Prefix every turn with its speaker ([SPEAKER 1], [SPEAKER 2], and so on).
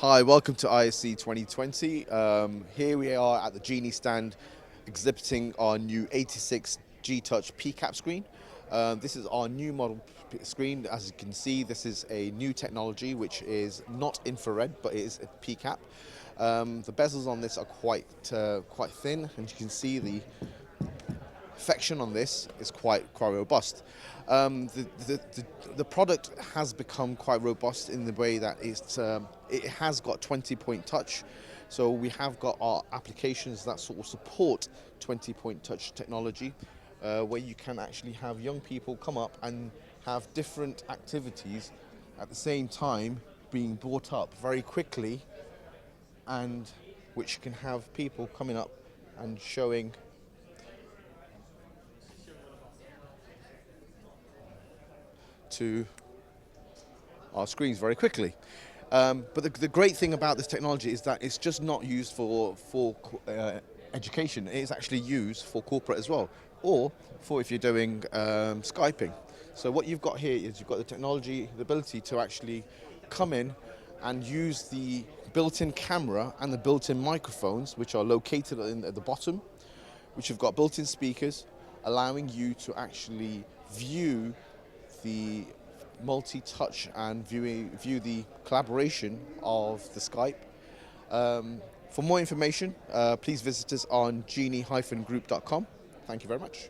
[SPEAKER 1] Hi, welcome to ISE 2020. Here we are at the Genee stand exhibiting our new 86 G-Touch PCAP screen. This is our new model screen. As you can see, this is a new technology which is not infrared, but it is a PCAP. The bezels on this are quite thin, and you can see the affection on this is quite robust. The product has become quite robust in the way that it has got 20-point touch. So we have got our applications that sort of support 20-point touch technology, where you can actually have young people come up and have different activities at the same time being brought up very quickly, and which can have people coming up and showing to our screens very quickly. But the great thing about this technology is that it's just not used for education. It is actually used for corporate as well, or for if you're doing Skyping. So what you've got here is you've got the technology, the ability to actually come in and use the built-in camera and the built-in microphones, which are located at the bottom, which have got built-in speakers, allowing you to actually view the multi-touch and view the collaboration of the Skype. For more information, please visit us on genee-group.com. Thank you very much.